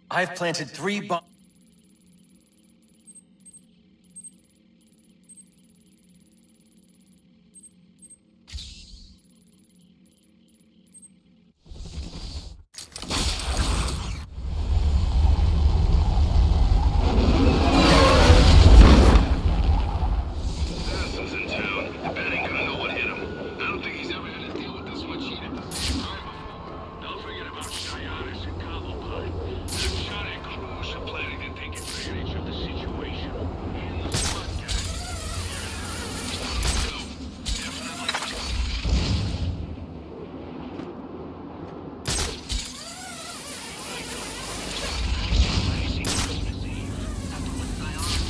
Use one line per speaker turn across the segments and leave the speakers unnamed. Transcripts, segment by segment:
I've planted 3 bombs.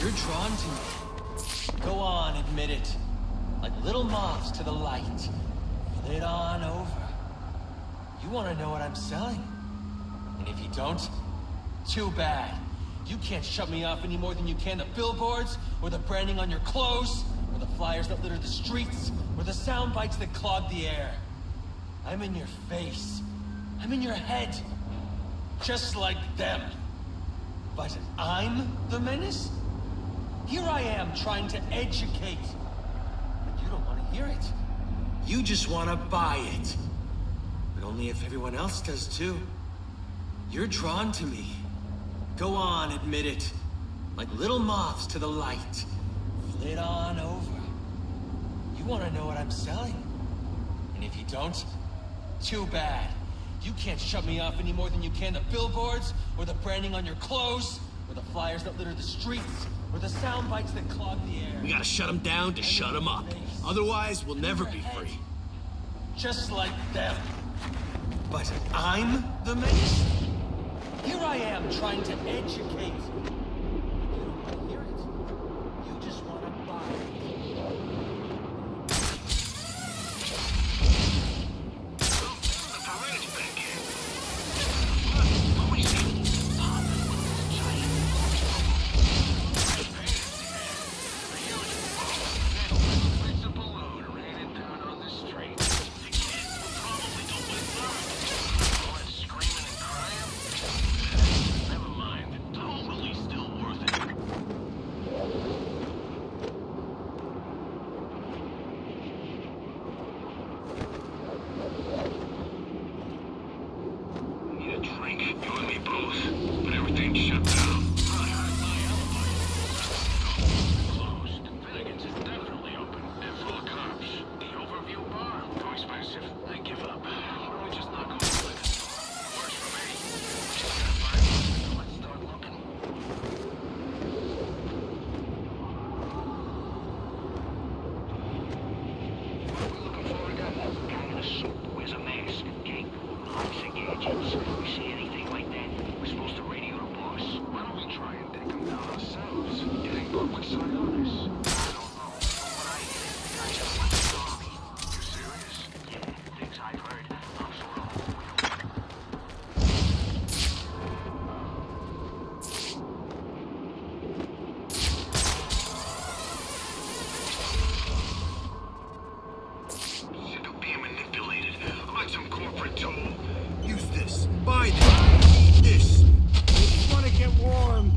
You're drawn to me. Go on, admit it. Like little moths to the light. Flit on over. You want to know what I'm selling? And if you don't, too bad. You can't shut me off any more than you can the billboards, or the branding on your clothes, or the flyers that litter the streets, or the sound bites that clog the air. I'm in your face. I'm in your head. Just like them. But I'm the menace? Here I am trying to educate. But you don't want to hear it. You just want to buy it. But only if everyone else does too. You're drawn to me. Go on, admit it. Like little moths to the light. Flit on over. You want to know what I'm selling? And if you don't, too bad. You can't shut me off any more than you can the billboards, or the branding on your clothes, or the flyers that litter the streets, or the sound bites that clog the air.
We gotta shut them down to shut them up. Otherwise, we'll never be free.
Just like them. But I'm the menace? Here I am trying to educate. But you don't want to hear it. You just want to buy it.
Buy this. Eat this. I just want to get warm.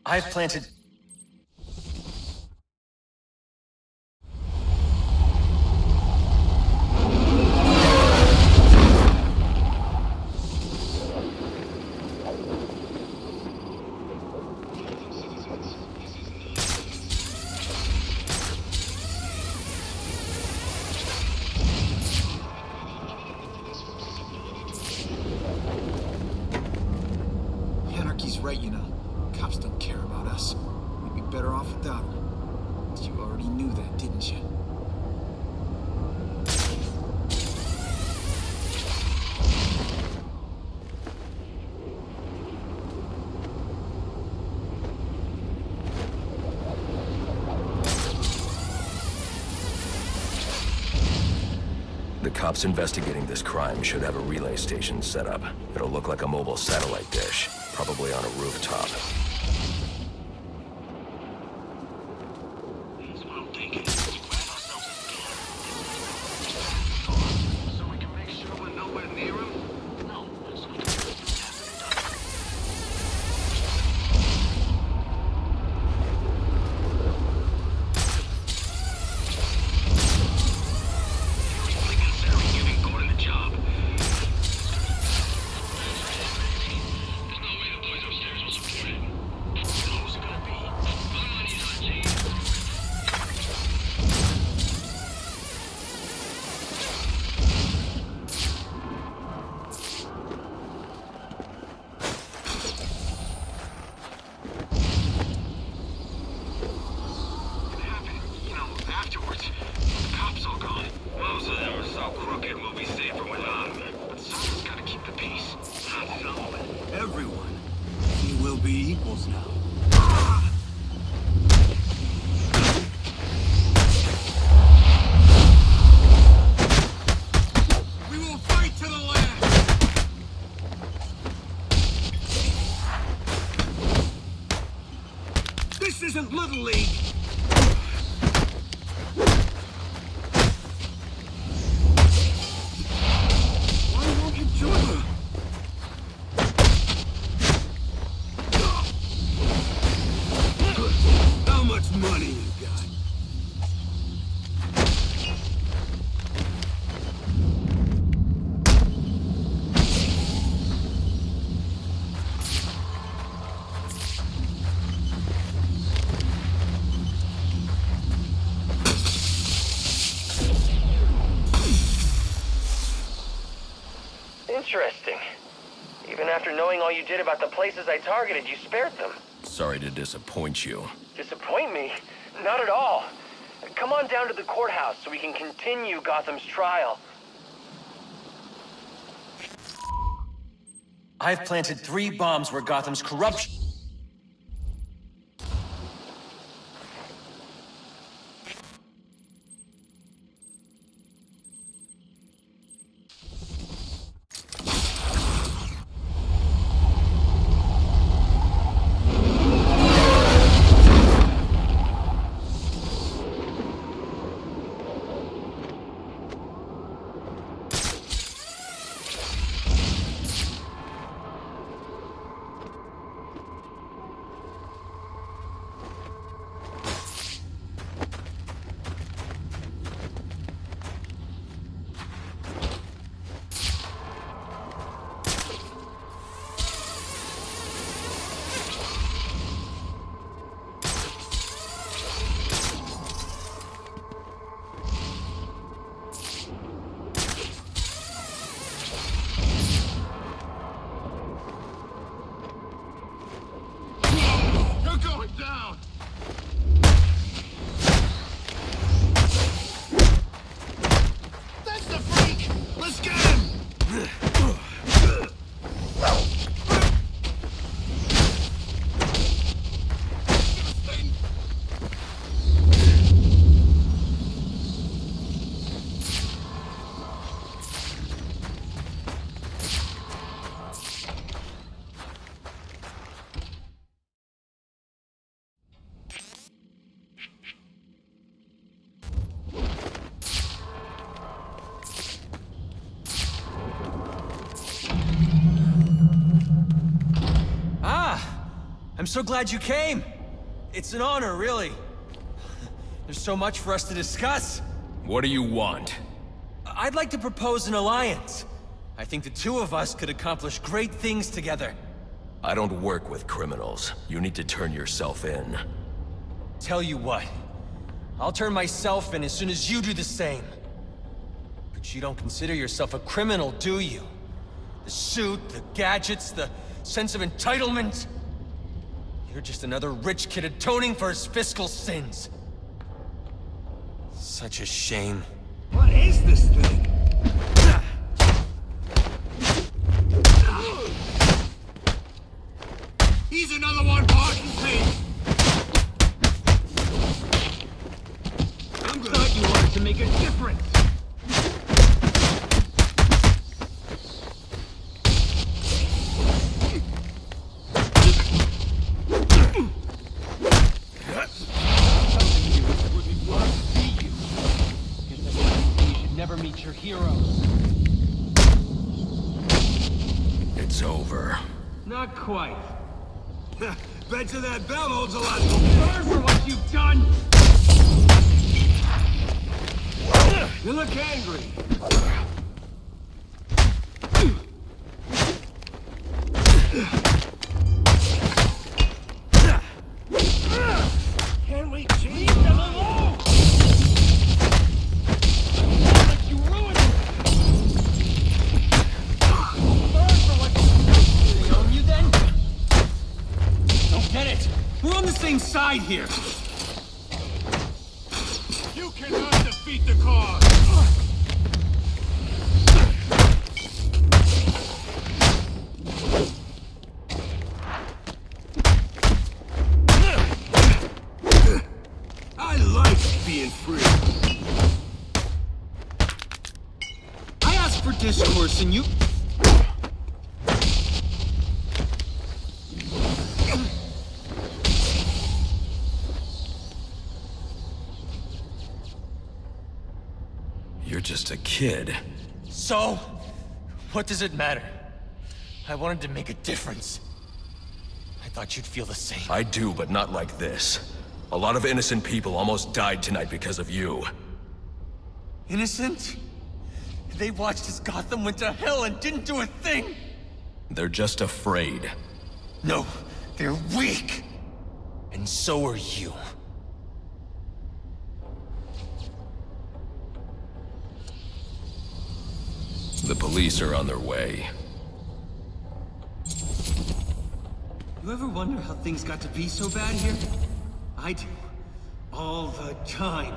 I've planted...
Anarchy's right, you know. Cops don't care about us. We'd be better off without them. You already knew that, didn't you?
The cops investigating this crime should have a relay station set up. It'll look like a mobile satellite dish, probably on a rooftop.
That's what I'm thinking. Grab ourselves a so we can make sure we're nowhere near him? No, so we can have it done.
Everyone. We will be equals now. We will fight to the last! This isn't Little League! Why won't you join her? How much money you got?
Interesting. Even after knowing all you did about the places I targeted, you spared them.
Sorry to disappoint you.
Disappoint me? Not at all. Come on down to the courthouse so we can continue Gotham's trial.
I've planted 3 bombs where Gotham's corruption...
Down! That's the freak! Let's get him!
I'm so glad you came. It's an honor, really. There's so much for us to discuss.
What do you want?
I'd like to propose an alliance. I think the 2 of us could accomplish great things together.
I don't work with criminals. You need to turn yourself in.
Tell you what, I'll turn myself in as soon as you do the same. But you don't consider yourself a criminal, do you? The suit, the gadgets, the sense of entitlement. You're just another rich kid atoning for his fiscal sins. Such a shame.
What is this thing? He's another one parking thief! I thought you wanted to make a difference!
Never meet your heroes.
It's over.
Not quite. Bet you that belt holds a lot to burn for what you've done! You look angry. Can we leave them alone? Like you ruined it!
Burn for what you... They own you then? Don't get it!
We're on the same side here! You cannot defeat the cause! I like being free. I asked for discourse and you...
You're just a kid.
So? What does it matter? I wanted to make a difference. I thought you'd feel the same.
I do, but not like this. A lot of innocent people almost died tonight because of you.
Innocent? They watched as Gotham went to hell and didn't do a thing!
They're just afraid.
No, they're weak! And so are you.
The police are on their way.
You ever wonder how things got to be so bad here? I do. All the time.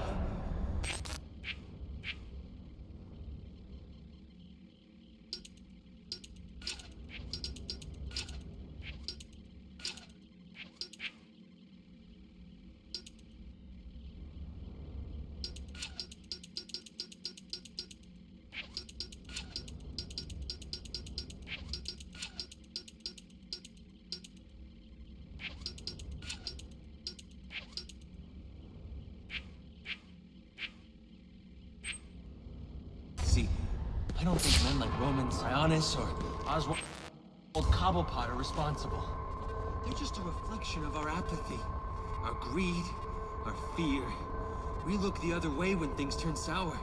See, I don't think men like Roman Sionis or Oswald Cobblepot are responsible.
They're just a reflection of our apathy, our greed, our fear. We look the other way when things turn sour,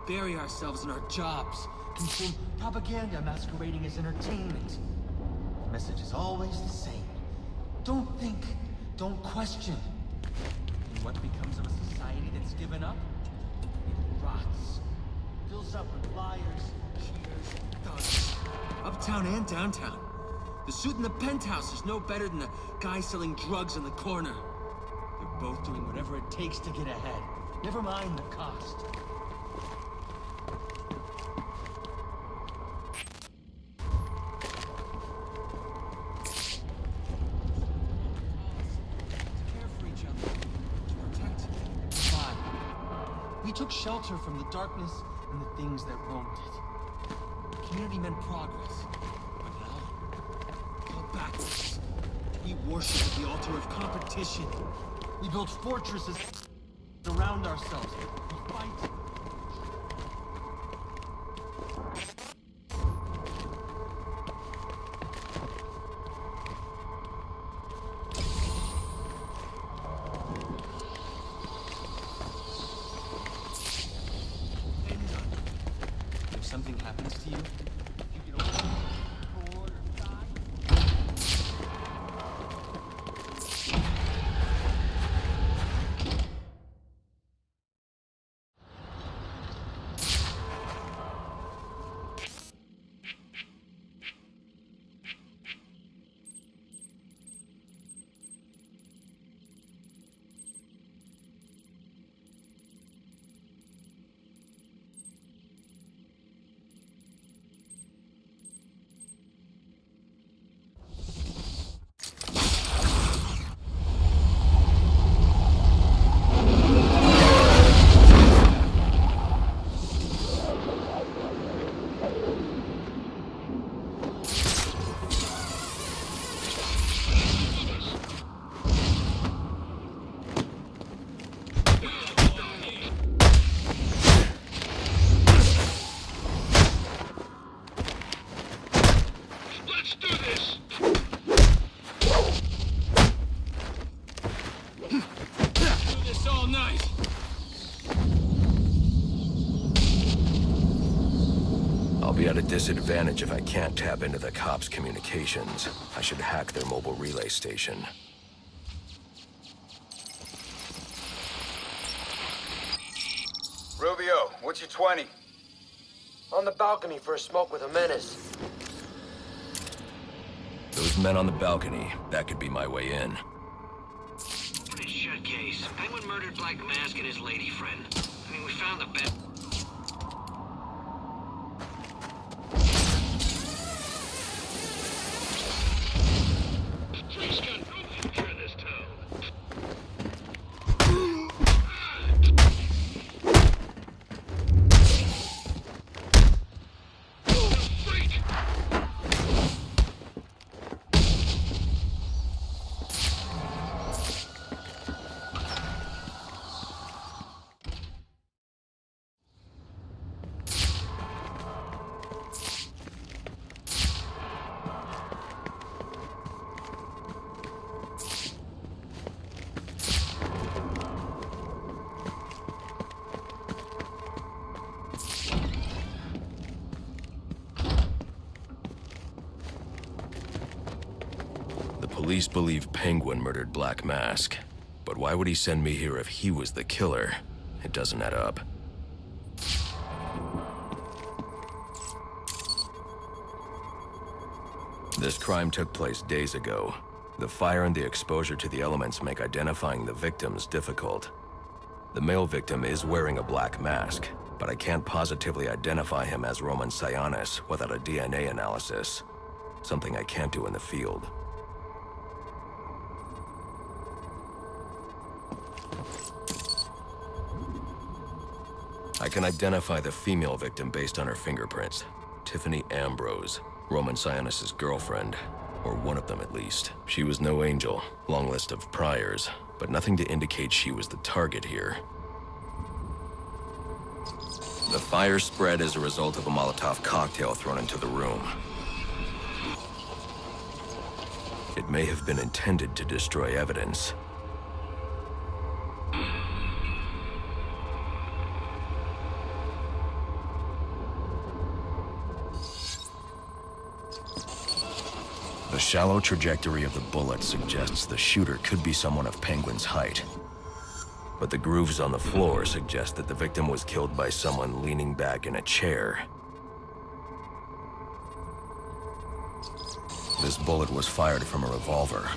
bury ourselves in our jobs,
Consume propaganda masquerading as entertainment. The message is always the same. Don't think, don't question. And what becomes of a society that's given up? It rots. Fills up with liars, cheaters, and thugs.
uptown and downtown. The suit in the penthouse is no better than the guy selling drugs in the corner.
They're both doing whatever it takes to get ahead. Never mind the cost. We took shelter from the darkness and the things that roamed it. Community meant progress. But now, all backwards. We worship at the altar of competition. We built fortresses around ourselves. We fight. If something happens to you, you get over bored or die.
disadvantage if I can't tap into the cops' communications. I should hack their mobile relay station.
Rubio, what's your 20?
On the balcony for a smoke with a menace.
Those men on the balcony, that could be my way in.
Pretty shut case. Penguin murdered Black Mask and his lady friend. I mean, we found the bed. Police got no future in this town. Freak!
Police believe Penguin murdered Black Mask. But why would he send me here if he was the killer? It doesn't add up. This crime took place days ago. The fire and the exposure to the elements make identifying the victims difficult. The male victim is wearing a black mask, but I can't positively identify him as Roman Sionis without a DNA analysis. Something I can't do in the field. I can identify the female victim based on her fingerprints. Tiffany Ambrose, Roman Sionis' girlfriend, or one of them at least. She was no angel, long list of priors, but nothing to indicate she was the target here. The fire spread as a result of a Molotov cocktail thrown into the room. It may have been intended to destroy evidence. The shallow trajectory of the bullet suggests the shooter could be someone of Penguin's height. But the grooves on the floor suggest that the victim was killed by someone leaning back in a chair. This bullet was fired from a revolver.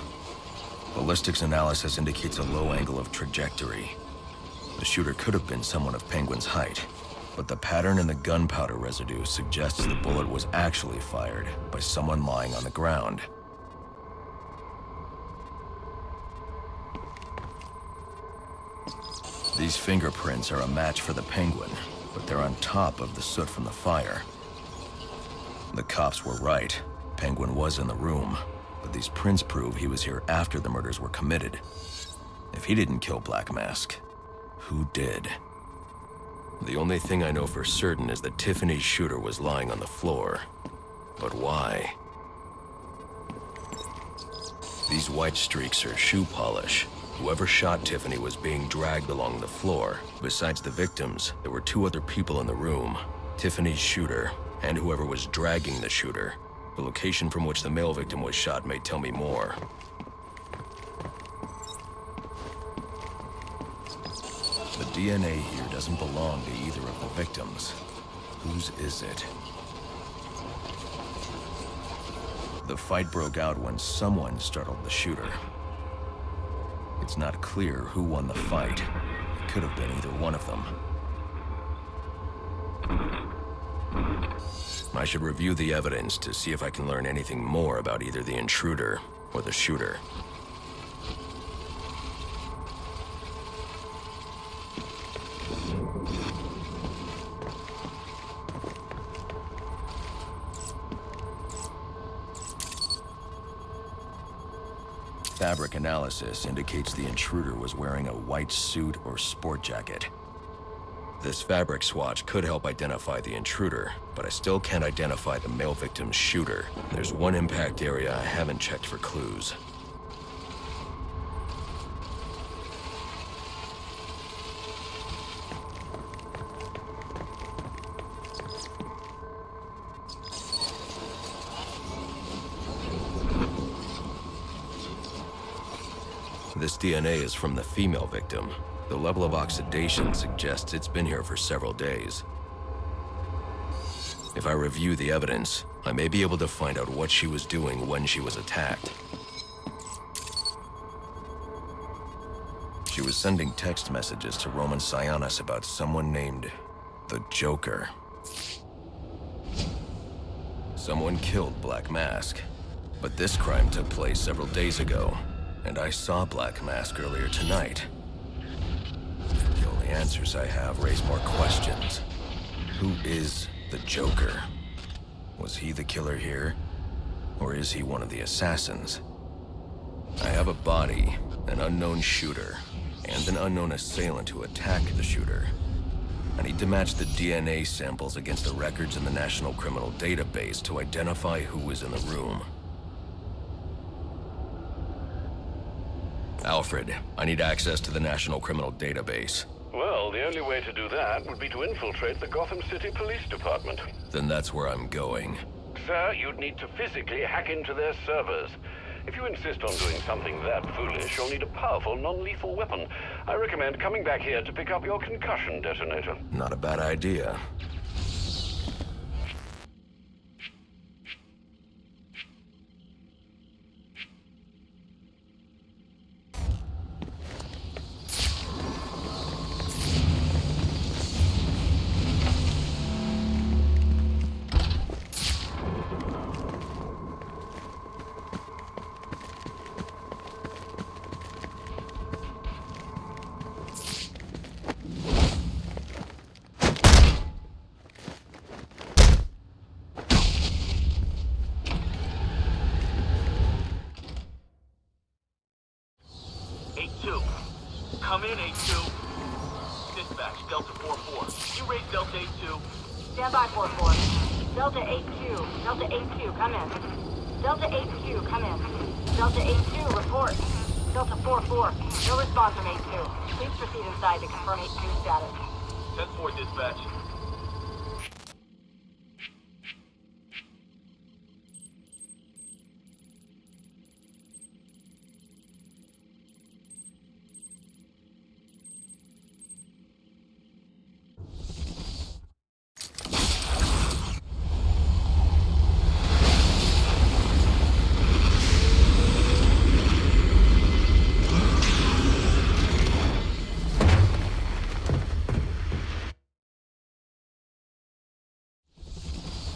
Ballistics analysis indicates a low angle of trajectory. The shooter could have been someone of Penguin's height, but the pattern in the gunpowder residue suggests the bullet was actually fired by someone lying on the ground. These fingerprints are a match for the Penguin, but they're on top of the soot from the fire. The cops were right. Penguin was in the room, but these prints prove he was here after the murders were committed. If he didn't kill Black Mask, who did? The only thing I know for certain is that Tiffany's shooter was lying on the floor. But why? These white streaks are shoe polish. Whoever shot Tiffany was being dragged along the floor. Besides the victims, there were two other people in the room. Tiffany's shooter, and whoever was dragging the shooter. The location from which the male victim was shot may tell me more. The DNA here doesn't belong to either of the victims. Whose is it? The fight broke out when someone startled the shooter. It's not clear who won the fight. It could have been either one of them. I should review the evidence to see if I can learn anything more about either the intruder or the shooter. Fabric analysis indicates the intruder was wearing a white suit or sport jacket. This fabric swatch could help identify the intruder, but I still can't identify the male victim's shooter. There's one impact area I haven't checked for clues. This DNA is from the female victim. The level of oxidation suggests it's been here for several days. If I review the evidence, I may be able to find out what she was doing when she was attacked. She was sending text messages to Roman Sionis about someone named the Joker. Someone killed Black Mask, but this crime took place several days ago, and I saw Black Mask earlier tonight. The only answers I have raise more questions. Who is the Joker? Was he the killer here? Or is he one of the assassins? I have a body, an unknown shooter, and an unknown assailant who attacked the shooter. I need to match the DNA samples against the records in the National Criminal Database to identify who was in the room. Alfred, I need access to the National Criminal Database.
Well, the only way to do that would be to infiltrate the Gotham City Police Department.
Then that's where I'm going.
Sir, you'd need to physically hack into their servers. If you insist on doing something that foolish, you'll need a powerful, non-lethal weapon. I recommend coming back here to pick up your concussion detonator.
Not a bad idea.
Come in, 8-2. Dispatch, Delta 4-4. You raise Delta 8-2.
Stand by, 4-4. Delta 8-2. Delta 8-2, come in. Delta 8-2, come in. Delta 8-2, report. Delta 4-4. No response from 8-2. Please proceed inside to confirm 8-2 status.
10-4, dispatch.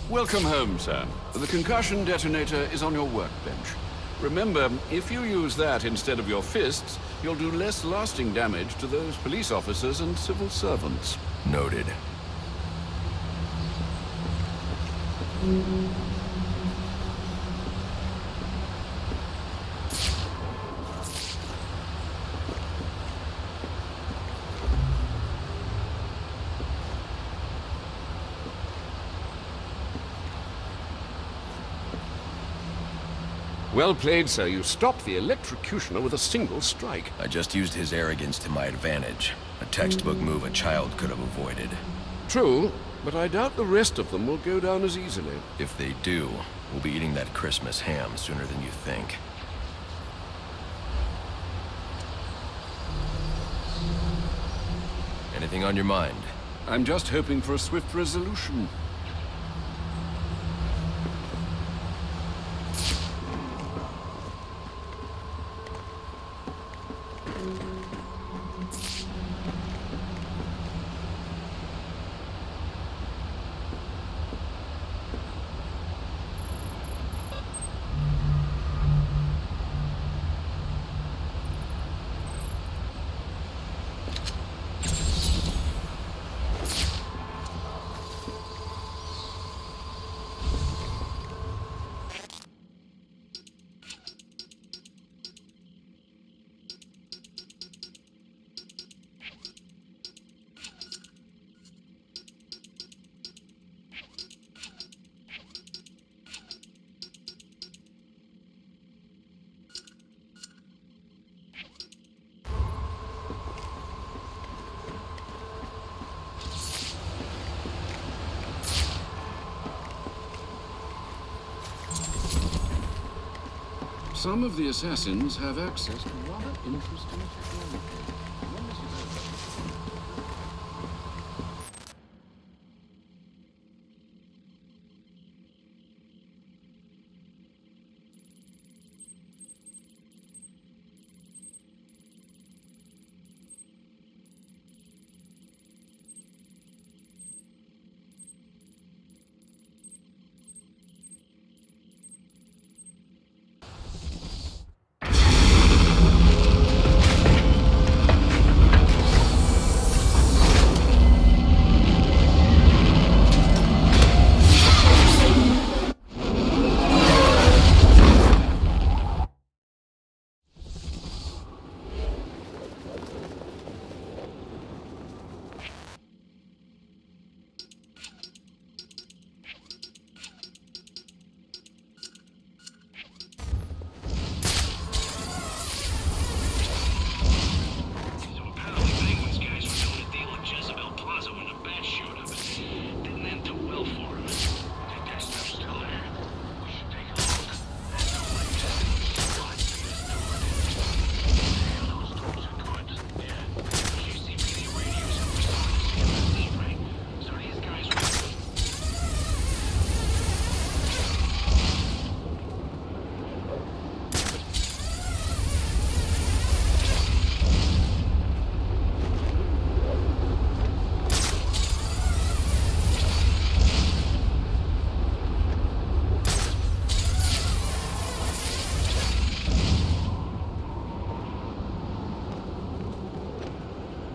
Welcome home, sir. The concussion detonator is on your workbench. Remember, if you use that instead of your fists, you'll do less lasting damage to those police officers and civil servants.
Noted.
Well played, sir. You stopped the electrocutioner with a single strike.
I just used his arrogance to my advantage. A textbook move a child could have avoided.
True, but I doubt the rest of them will go down as easily.
If they do, we'll be eating that Christmas ham sooner than you think. Anything on your mind?
I'm just hoping for a swift resolution. Some of the assassins have access to rather interesting technology. I wonder if you've heard of it.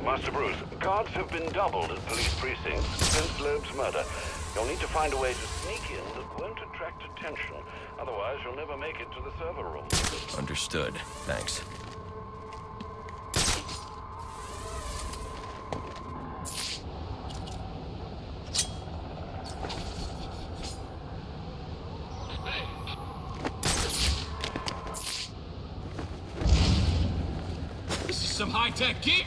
Master Bruce, guards have been doubled at police precincts since Loeb's murder. You'll need to find a way to sneak in that won't attract attention. Otherwise, you'll never make it to the server room.
Understood. Thanks.
This is some high-tech gear!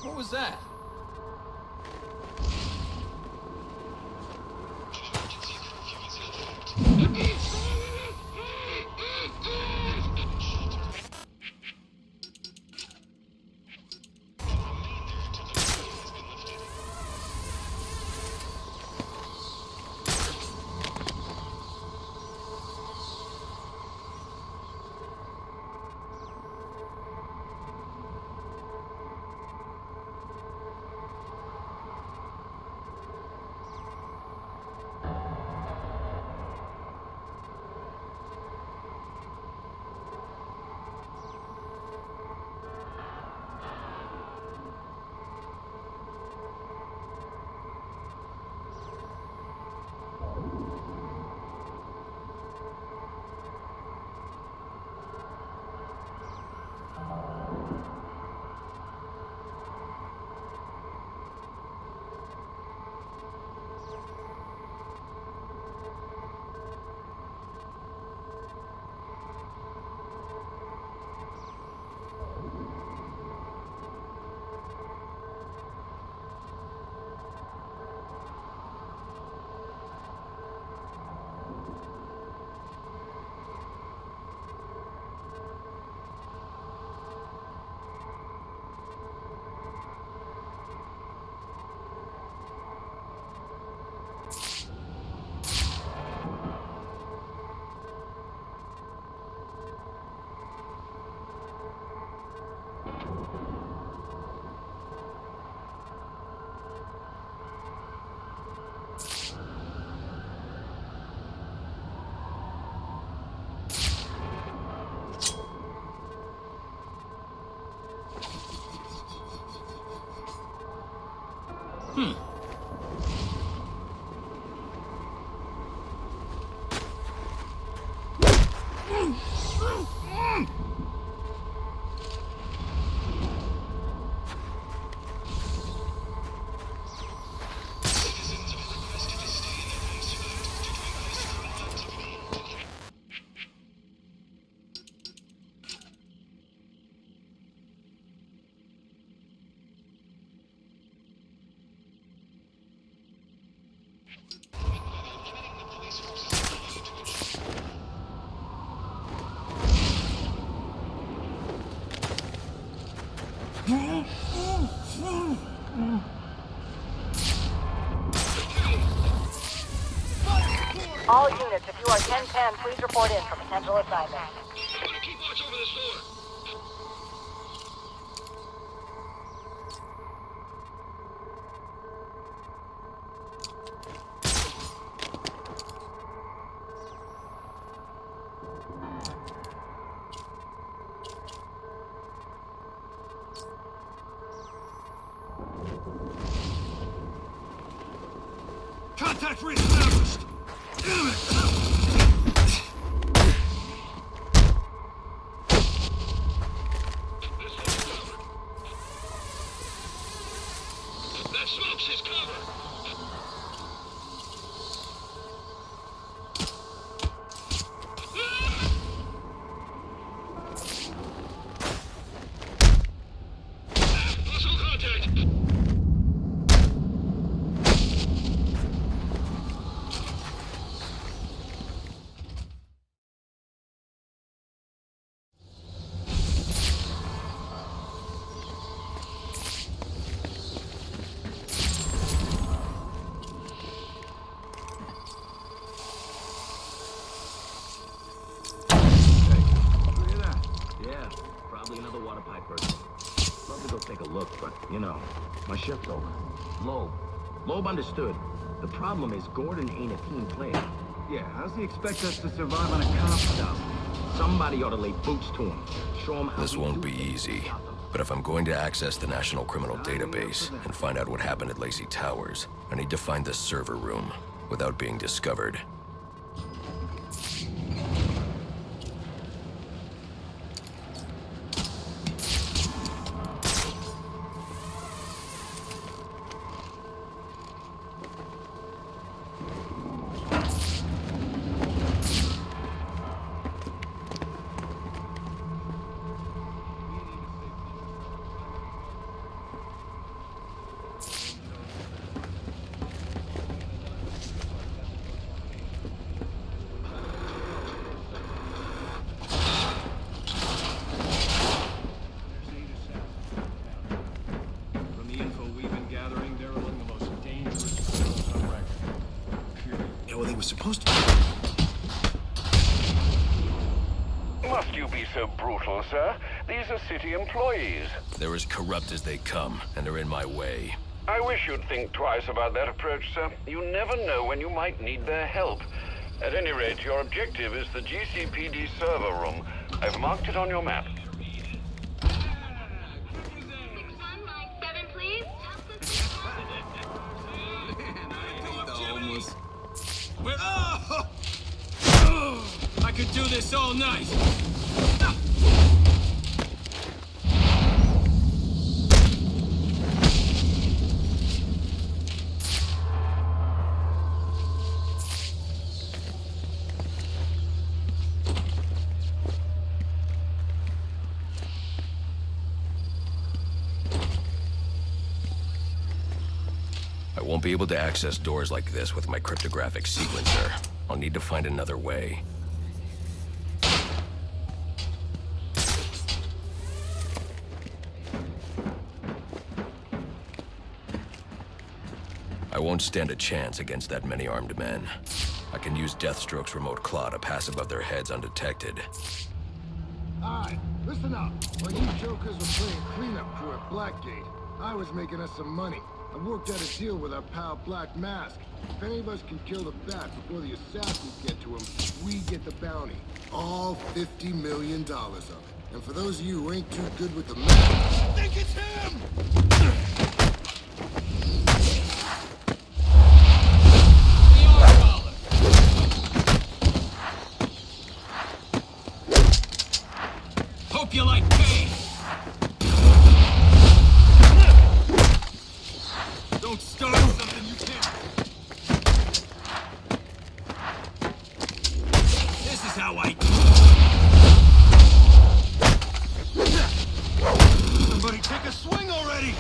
What was that?
All units, if you are 1010, please report in for potential assignment.
I'm gonna keep watch over this floor.
Contact reestablished! Damn it!
That smoke's his cover. Hostile contact.
Look at that. Yeah, probably another water pipe person. Love to go take a look, but, you know, my shift's over. Loeb understood. The problem is Gordon ain't a team player. Yeah, how's he expect us to survive on a cop job? Somebody ought to lay boots to him. Show him how
This won't be easy. But if I'm going to access the National Criminal Database and find out what happened at Lacey Towers, I need to find the server room without being discovered.
Supposed to.
Must you be so brutal, sir? These are city employees.
They're as corrupt as they come, and they're in my way.
I wish you'd think twice about that approach, sir. You never know when you might need their help. At any rate, your objective is the GCPD server room. I've marked it on your map.
6197, please.
Almost. Where? Oh! I could do this all night.
I won't be able to access doors like this with my cryptographic sequencer. I'll need to find another way. I won't stand a chance against that many armed men. I can use Deathstroke's remote claw to pass above their heads undetected.
Alright, listen up. While you jokers were playing cleanup crew at Blackgate, I was making us some money. I worked out a deal with our pal Black Mask. If any of us can kill the Bat before the assassins get to him, we get the bounty. All $50 million of it. And for those of you who ain't too good with the math,
I think it's him! Hope you like pain! Don't start something you can't. This is how I. Somebody take a swing already!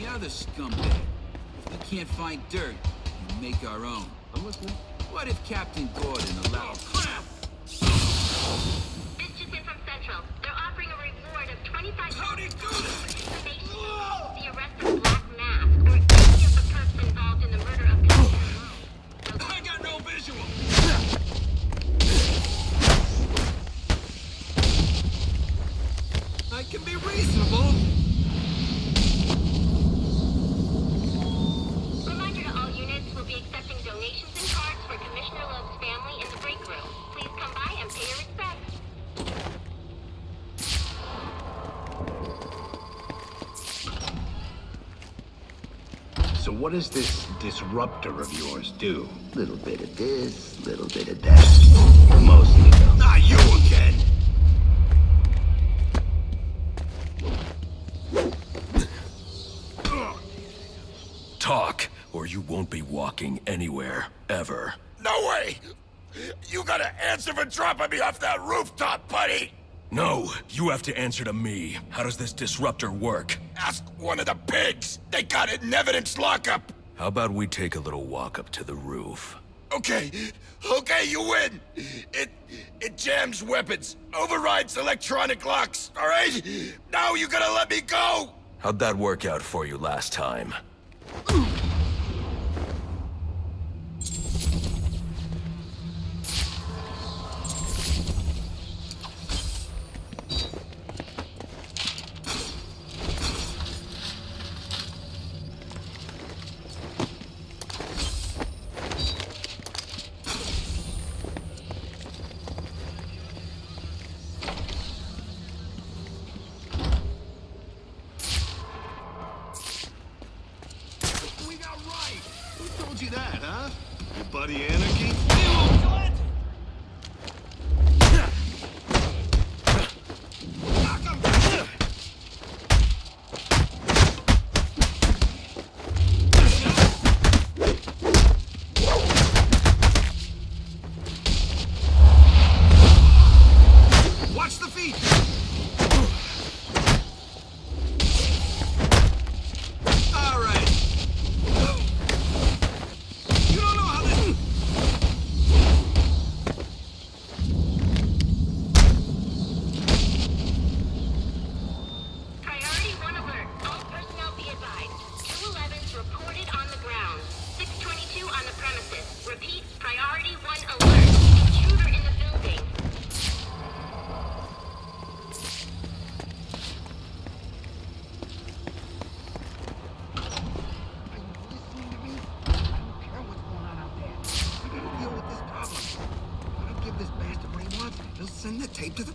any other scumbag. If we can't find dirt, we make our own.
I'm listening.
What if Captain Gordon allowed...
Crap! This just in from Central. They're offering a reward of 25...
How'd he do that?
The arrest of Black Mask, or any of the perps involved in the murder of Commissioner Lowe.
I got no visual! I can be reasonable.
Reminder to all units, we'll be accepting donations and cards for Commissioner Love's family in the break room. Please come by and pay your respects.
So what does this disruptor of yours do? Little bit of this, little bit of that. Mostly though.
Not you again!
Talk, or you won't be walking anywhere, ever.
No way! You gotta answer for dropping me off that rooftop, buddy!
No, you have to answer to me. How does this disruptor work?
Ask one of the pigs! They got it in evidence lockup!
How about we take a little walk up to the roof?
Okay, you win! It jams weapons, overrides electronic locks, alright? Now you gotta let me go!
How'd that work out for you last time?
Buddy Anarchy?
Watch the feet! All right. You don't know how this...
Priority 1 alert. All personnel be advised. 211's reported on the ground. 622 on the premises. Repeat, priority 1 alert. Intruder in the building.
He'll send the tape to the...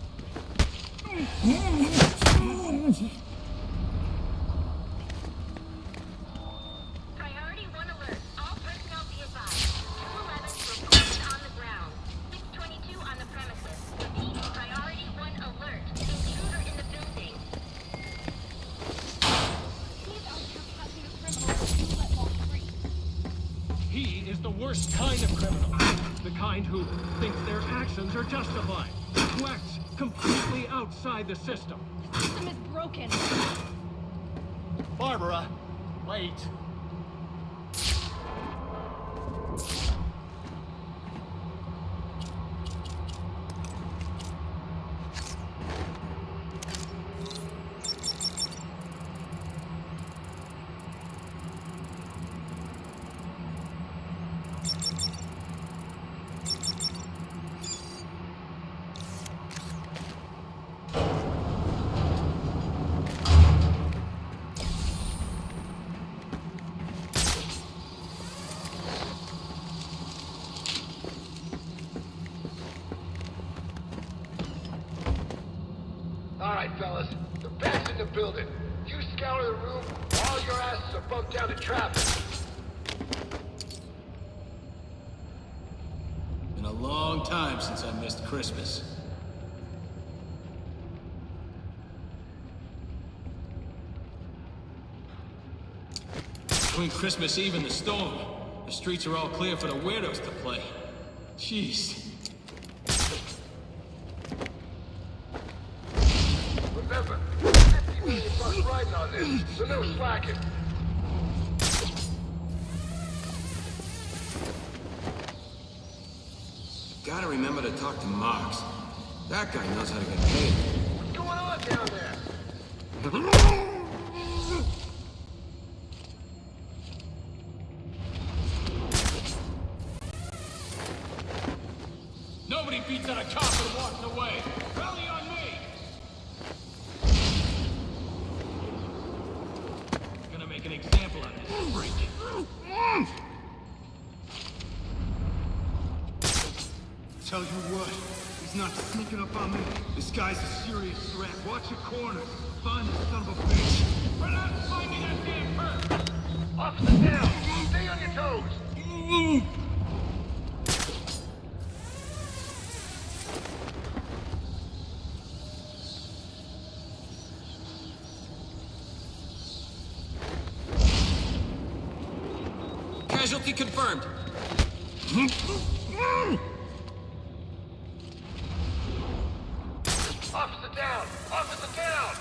Priority 1 alert. All personnel be advised. 211's reported on the ground. 622 on the premises. Repeat, priority 1 alert. Intruder in the building.
He is the worst kind of criminal. The kind who thinks their actions are justified. Who acts completely outside the system.
The system is broken.
Barbara, wait.
All right, fellas. The back's in the building. You scour the room while your asses are bumped down to traffic.
Been a long time since I missed Christmas. Between Christmas Eve and the storm, the streets are all clear for the weirdos to play. Jeez.
Remember, $50 million riding on this, so no slacking.
gotta remember to talk to Marks. That guy knows how to get paid.
What's going on down there?
Nobody beats out a cop and walks away. Rally on me! Gonna make an example out of this freak.
Tell you what, he's not sneaking up on me. This guy's a serious threat. Watch your corners. Find the son of a bitch.
We're not finding that damn perk!
Officer down! Stay on your toes!
Casualty confirmed.
Officer down! Officer down!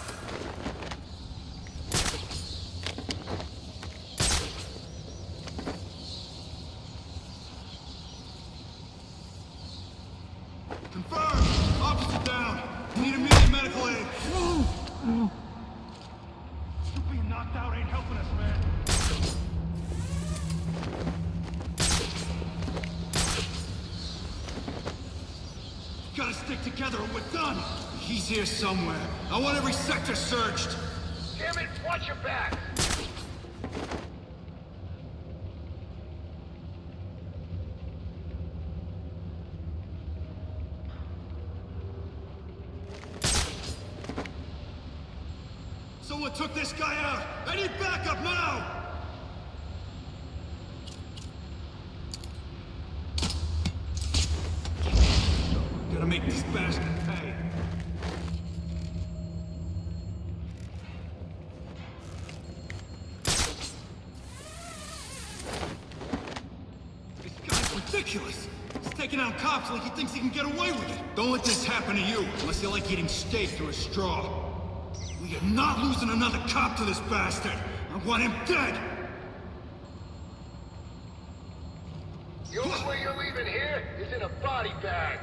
Confirmed! Officer down! Need immediate medical aid! You being knocked out ain't helping us, man. Gotta stick together or we're done! He's here somewhere. I want every sector searched!
Damn it! Watch your back!
Someone took this guy out! I need backup now! Gotta make this bastard pay. This guy's ridiculous! He's taking out cops like he thinks he can get away with it! Don't let this happen to you, unless you like eating steak through a straw. We are not losing another cop to this bastard! I want him dead!
The only way you're leaving here is in a body bag.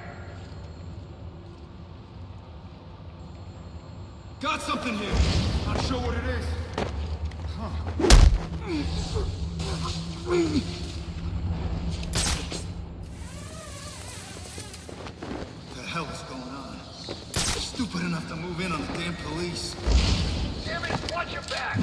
Got something here! Not sure what it is. What the hell is going on? Stupid enough to move in on the damn police.
Damn it! Watch your back!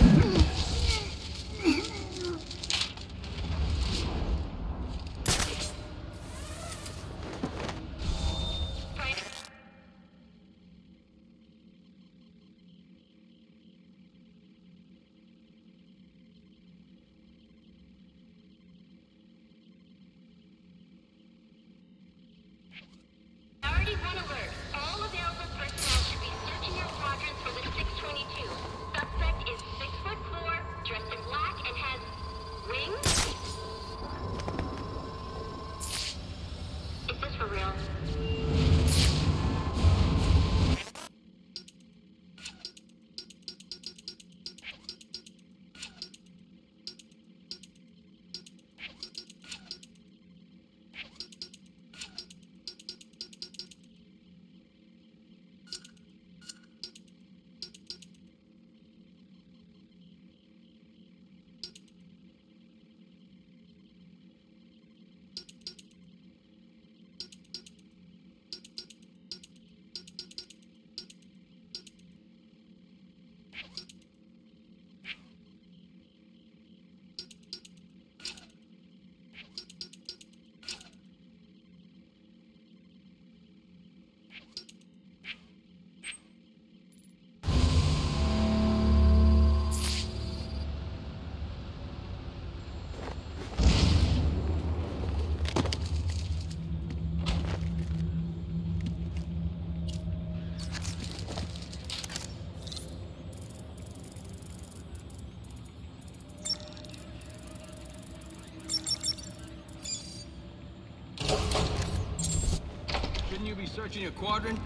Priority 1 alert. All available personnel should be searching your quadrants for the 622. Suspect is 6'4", dressed in black, and has wings? Is this for real?
Shouldn't you be searching your quadrant?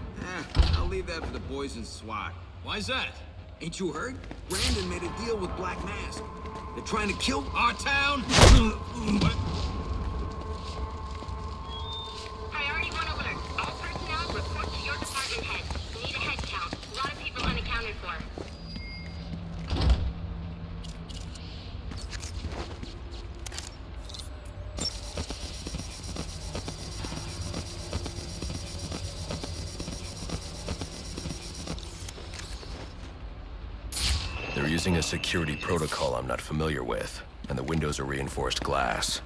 I'll leave that for the boys in SWAT. Why's that? Ain't you heard? Brandon made a deal with Black Mask. They're trying to kill our town? What?
Priority 1 alert.
using a security protocol I'm not familiar with, and the windows are reinforced glass.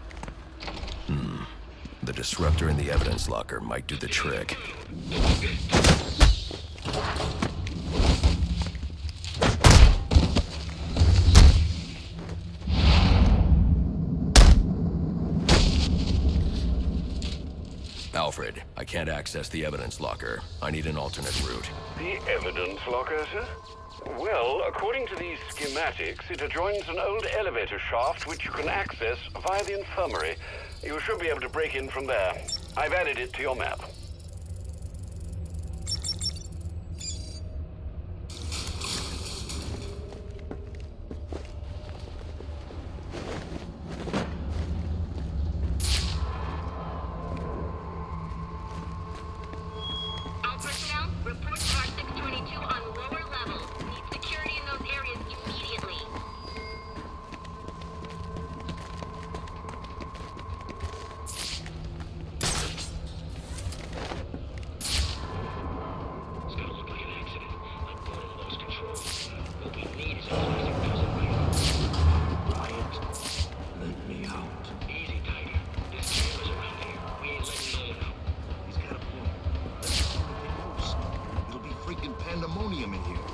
The disruptor in the evidence locker might do the trick. Alfred, I can't access the evidence locker. I need an alternate route.
The evidence locker, sir? Well, according to these schematics, it adjoins an old elevator shaft which you can access via the infirmary. You should be able to break in from there. I've added it to your map.
All personnel, report to Car 622 on lower level. Need security in those areas immediately.
It's gonna look like an accident. Like Gordon lost control. What we need is a place that doesn't Riot, let me out. Easy, Tiger. There's cameras around here. We ain't letting no one out.
He's got a point. Let's do anything else. It'll be freaking pandemonium in here.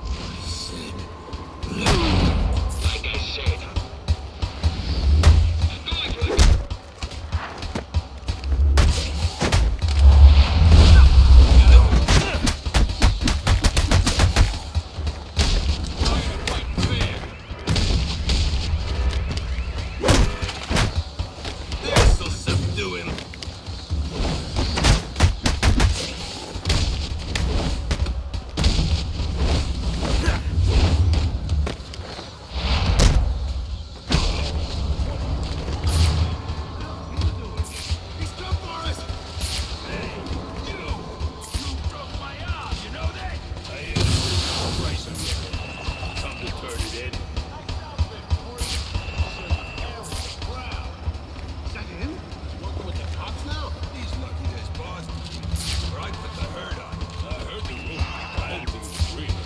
Like I said.
This'll subdue him. He's come for us! Hey, you! You broke my arm, you know that? I hear the price of it. Come to turn it in.
Is that him? He's working with the cops now?
He's lucky there's Boston. Or I put the herd on. I heard the rumor. I didn't think it was real.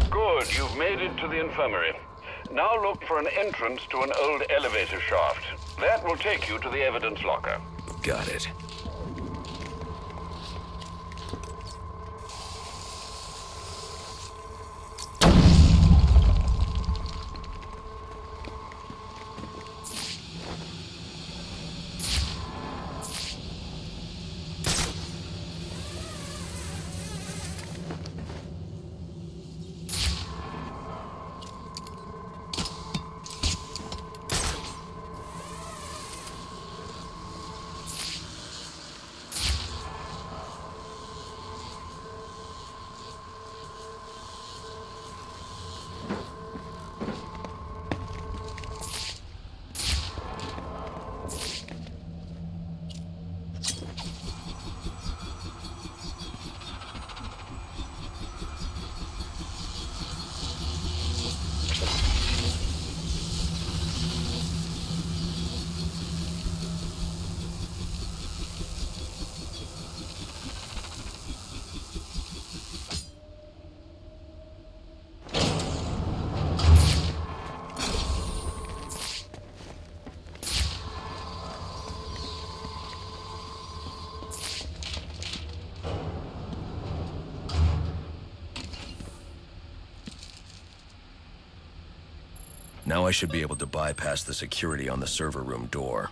Good, you've made it to the infirmary. Now look for an entrance to an old elevator shaft. That will take you to the evidence locker.
Got it. Now I should be able to bypass the security on the server room door.